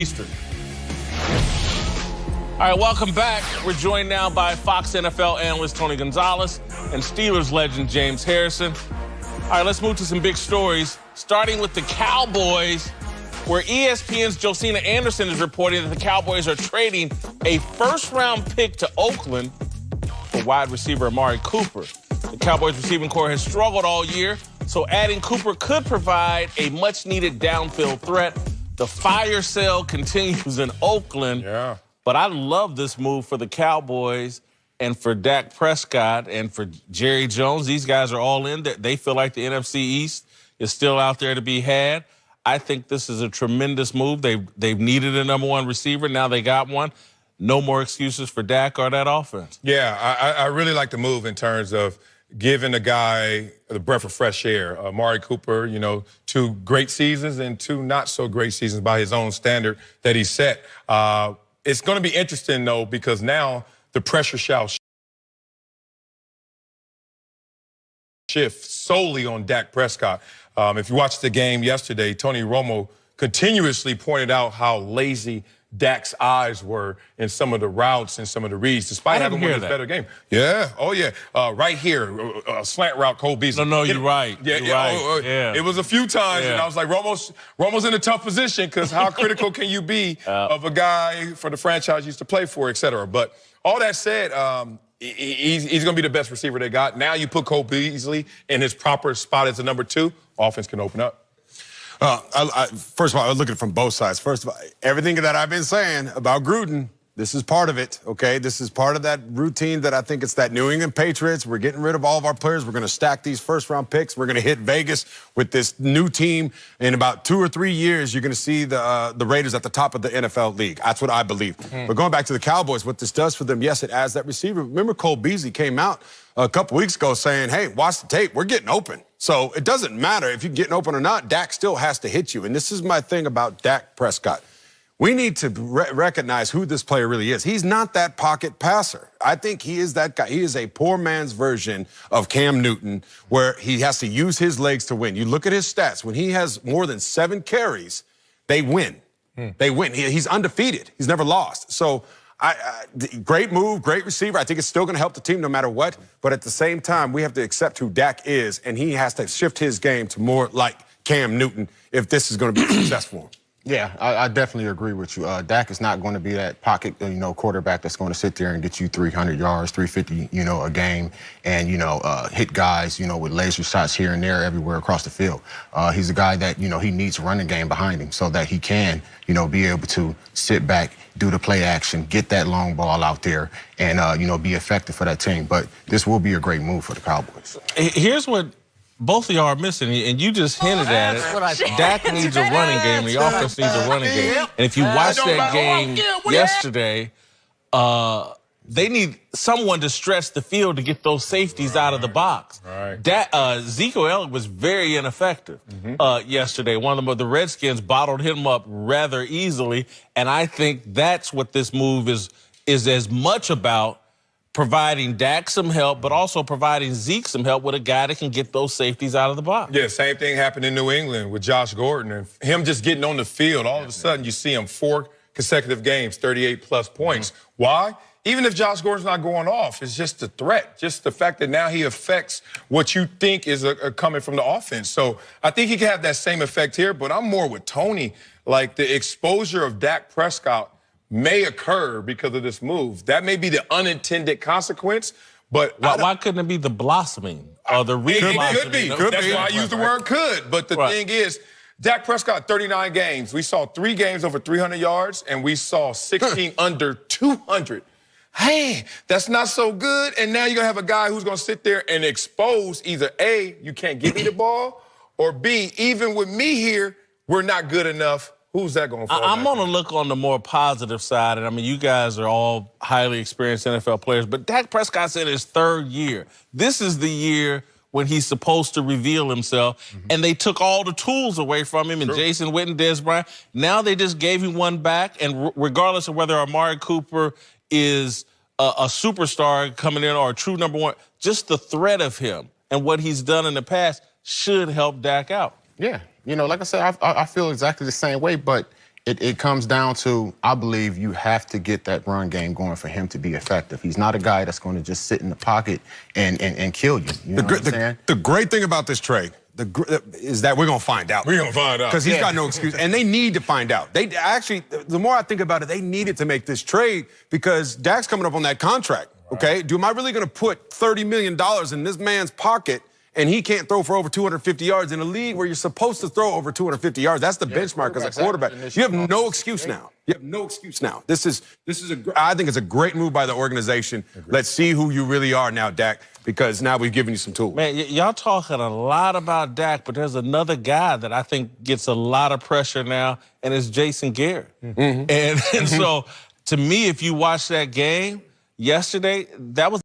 Eastern. All right, welcome back. We're joined now by Fox NFL analyst Tony Gonzalez and Steelers legend James Harrison. All right, let's move to some big stories, starting with the Cowboys, where ESPN's Josina Anderson is reporting that the Cowboys are trading a first-round pick to Oakland for wide receiver Amari Cooper. The Cowboys receiving corps has struggled all year, so adding Cooper could provide a much-needed downfield threat. The fire sale continues in Oakland. Yeah. But I love this move for the Cowboys and for Dak Prescott and for Jerry Jones. These guys are all in. They feel like the NFC East is still out there to be had. I think this is a tremendous move. They've needed a number one receiver. Now they got one. No more excuses for Dak or that offense. Yeah, I really like the move in terms of giving a guy the breath of fresh air. Amari Cooper, 2 great seasons and 2 not so great seasons by his own standard that he set. It's going to be interesting, though, because now the pressure shall shift solely on Dak Prescott. If you watched the game yesterday, Tony Romo continuously pointed out how lazy Dak's eyes were in some of the routes and some of the reads, despite having one of his better games. Yeah, oh yeah. Right here, slant route, Cole Beasley. No, you're right. Yeah, you're right. Yeah. It was a few times, and I was like, Romo's in a tough position because how critical can you be of a guy for the franchise he used to play for, et cetera. But all that said, he's going to be the best receiver they got. Now you put Cole Beasley in his proper spot as a number 2, offense can open up. First of all, I look at it from both sides. First of all, everything that I've been saying about Gruden, this is part of it, okay? This is part of that routine that I think it's that New England Patriots. We're getting rid of all of our players. We're going to stack these first-round picks. We're going to hit Vegas with this new team. In about 2 or 3 years, you're going to see the Raiders at the top of the NFL league. That's what I believe. But going back to the Cowboys, what this does for them, yes, it adds that receiver. Remember Cole Beasley came out a couple weeks ago saying, hey, watch the tape. We're getting open. So it doesn't matter if you're getting open or not. Dak still has to hit you. And this is my thing about Dak Prescott. We need to recognize who this player really is. He's not that pocket passer. I think he is that guy. He is a poor man's version of Cam Newton, where he has to use his legs to win. You look at his stats. When he has more than 7 carries, they win. They win. He's undefeated. He's never lost. So great move, great receiver. I think it's still going to help the team no matter what. But at the same time, we have to accept who Dak is, and he has to shift his game to more like Cam Newton if this is going to be successful. Yeah, I definitely agree with you. Dak is not going to be that pocket, quarterback that's going to sit there and get you 300 yards, 350, a game, and, hit guys, with laser shots here and there everywhere across the field. He's a guy that, he needs a running game behind him so that he can, be able to sit back, do the play action, get that long ball out there, and, be effective for that team. But this will be a great move for the Cowboys. Here's what both of y'all are missing, and you just hinted at it. Dak needs a running game, and the offense needs a running game. And if you watch that game yesterday, they need someone to stretch the field to get those safeties out of the box. Ezekiel Elliott was very ineffective yesterday. One of the Redskins bottled him up rather easily, and I think that's what this move is as much about. Providing Dak some help, but also providing Zeke some help with a guy that can get those safeties out of the box. Yeah, same thing happened in New England with Josh Gordon. And him just getting on the field, all of a sudden you see him 4 consecutive games, 38-plus points. Why? Even if Josh Gordon's not going off, it's just the threat, just the fact that now he affects what you think is coming from the offense. So I think he can have that same effect here, but I'm more with Tony. Like the exposure of Dak Prescott may occur because of this move. That may be the unintended consequence, but why couldn't it be the blossoming or the re-blossoming? It could be. That's why I use the word could. But the thing is, Dak Prescott, 39 games. We saw 3 games over 300 yards, and we saw 16 under 200. Hey, that's not so good. And now you're going to have a guy who's going to sit there and expose either A, you can't give me the ball, or B, even with me here, we're not good enough. Who's that going to fall I'm going to look on the more positive side, and I mean, you guys are all highly experienced NFL players, but Dak Prescott's in his 3rd year. This is the year when he's supposed to reveal himself, and they took all the tools away from him, and Jason Witten, Dez Bryant. Now they just gave him one back, and regardless of whether Amari Cooper is a superstar coming in or a true number 1, just the threat of him and what he's done in the past should help Dak out. Yeah. Like I said, I feel exactly the same way, but It comes down to, I believe you have to get that run game going for him to be effective. He's not a guy that's going to just sit in the pocket and kill you. You know what I'm saying? The great thing about this trade is that we're going to find out. We're going to find out. Because he's got no excuse. And they need to find out. They actually, the more I think about it, they needed to make this trade because Dak's coming up on that contract, okay? Am I really going to put $30 million in this man's pocket and he can't throw for over 250 yards in a league where you're supposed to throw over 250 yards? That's the benchmark as a quarterback. You have no excuse now. You have no excuse now. I think it's a great move by the organization. Let's see who you really are now, Dak, because now we've given you some tools. Man, y'all talking a lot about Dak, but there's another guy that I think gets a lot of pressure now, and it's Jason Garrett. And so, to me, if you watch that game yesterday, that was